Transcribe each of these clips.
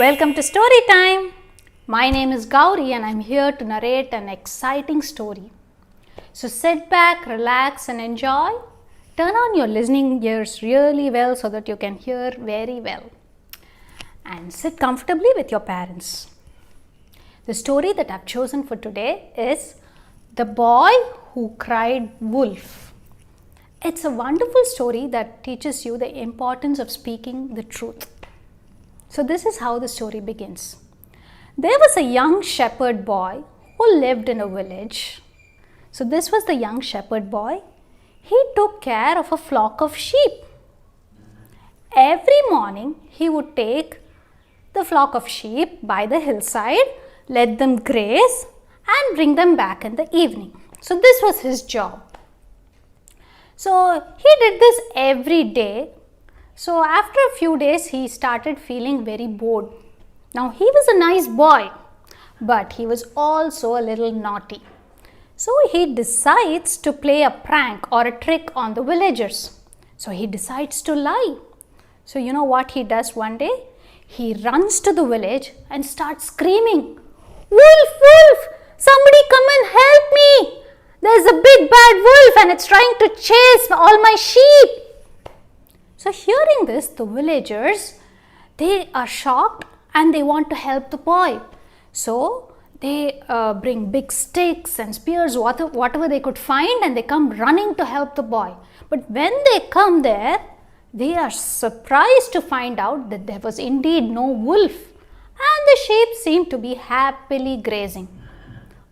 Welcome to Story Time. My name is Gauri and I'm here to narrate an exciting story. So sit back, relax and enjoy. Turn on your listening ears really well so that you can hear very well. And sit comfortably with your parents. The story that I've chosen for today is The Boy Who Cried Wolf. It's a wonderful story that teaches you the importance of speaking the truth. So this is how the story begins. There was a young shepherd boy who lived in a village. So this was the young shepherd boy. He took care of a flock of sheep. Every morning he would take the flock of sheep by the hillside, let them graze and bring them back in the evening. So this was his job. So he did this every day. So after a few days he started feeling very bored. Now he was a nice boy, but he was also a little naughty. So he decides to play a prank or a trick on the villagers. So he decides to lie. So you know what he does one day? He runs to the village and starts screaming, "Wolf, wolf, somebody come and help me. There's a big bad wolf and it's trying to chase all my sheep." So hearing this, the villagers, they are shocked and they want to help the boy. So they bring big sticks and spears, whatever they could find, and they come running to help the boy. But when they come there, they are surprised to find out that there was indeed no wolf and the sheep seemed to be happily grazing.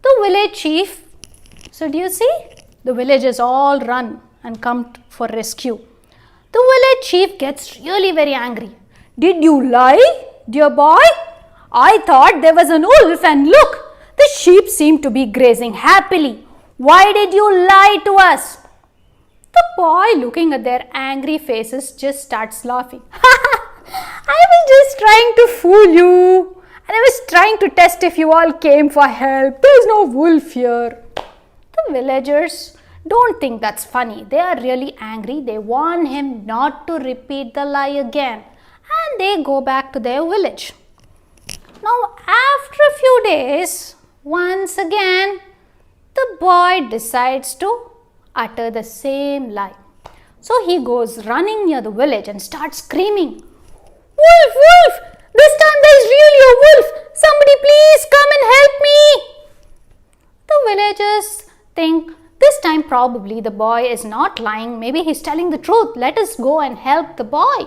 The village chief, so do you see? The villagers all run and come for rescue. The village chief gets really very angry. "Did you lie, dear boy? I thought there was an wolf and look, the sheep seem to be grazing happily. Why did you lie to us?" The boy, looking at their angry faces, just starts laughing. "I was just trying to fool you and I was trying to test if you all came for help. There's no wolf here." The villagers don't think that's funny. They are really angry. They warn him not to repeat the lie again and they go back to their village. Now after a few days, once again, the boy decides to utter the same lie. So he goes running near the village and starts screaming, "Wolf, wolf! This time there is really a wolf! Somebody please come and help me!" The villagers think this time probably the boy is not lying. Maybe he's telling the truth. Let us go and help the boy.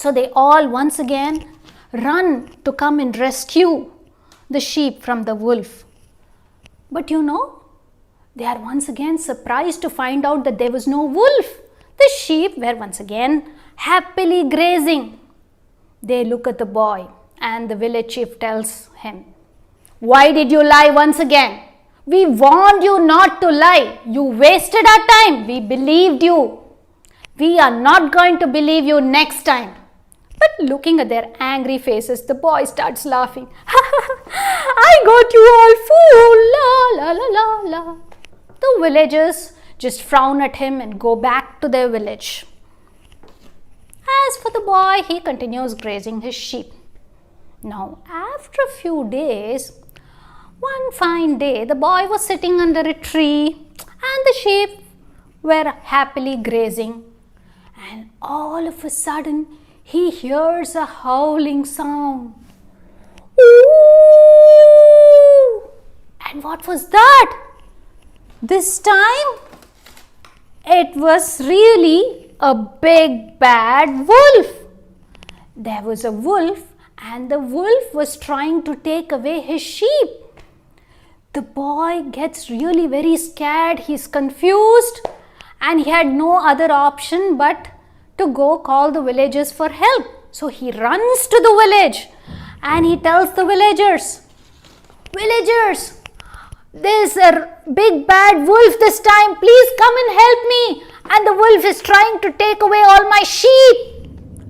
So they all once again run to come and rescue the sheep from the wolf. But you know, they are once again surprised to find out that there was no wolf. The sheep were once again happily grazing. They look at the boy and the village chief tells him, "Why did you lie once again? We warned you not to lie. You wasted our time. We believed you. We are not going to believe you next time." But looking at their angry faces, the boy starts laughing. "I got you all fooled. La la la la la." The villagers just frown at him and go back to their village. As for the boy, he continues grazing his sheep. Now, after a few days, one fine day, the boy was sitting under a tree and the sheep were happily grazing. And all of a sudden, he hears a howling sound. Ooh! And what was that? This time, it was really a big bad wolf. There was a wolf and the wolf was trying to take away his sheep. The boy gets really very scared. He's confused and he had no other option but to go call the villagers for help. So he runs to the village and he tells the villagers, "Villagers, there's a big bad wolf this time. Please come and help me. And the wolf is trying to take away all my sheep."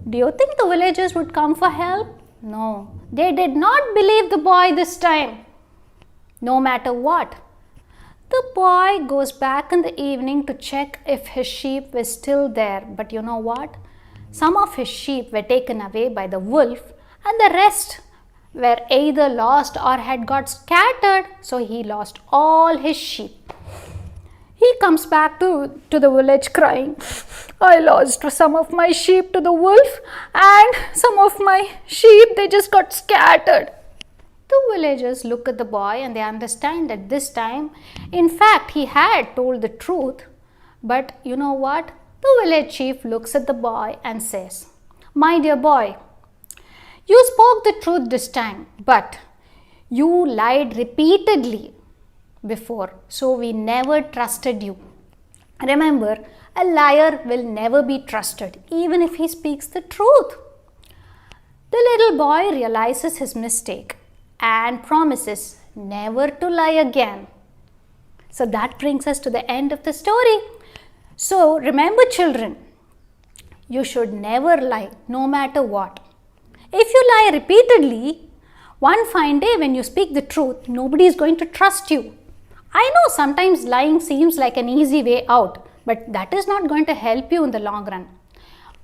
Do you think the villagers would come for help? No, they did not believe the boy this time. No matter what, the boy goes back in the evening to check if his sheep were still there. But you know what? Some of his sheep were taken away by the wolf and the rest were either lost or had got scattered, so he lost all his sheep. He comes back to the village crying, I lost some of my sheep to the wolf and some of my sheep, they just got scattered. The villagers look at the boy and they understand that this time, in fact, he had told the truth. But you know what? The village chief looks at the boy and says, my dear boy, you spoke the truth this time, but you lied repeatedly before, so we never trusted you. Remember, a liar will never be trusted, even if he speaks the truth. The little boy realizes his mistake and promises never to lie again. So that brings us to the end of the story. So remember, children, you should never lie, no matter what. If you lie repeatedly, one fine day when you speak the truth, nobody is going to trust you. I know sometimes lying seems like an easy way out, but that is not going to help you in the long run.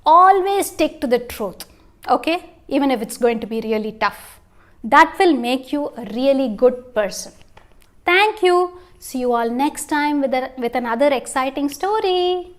Always stick to the truth, okay? Even if it's going to be really tough. That will make you a really good person. Thank you. See you all next time with another exciting story.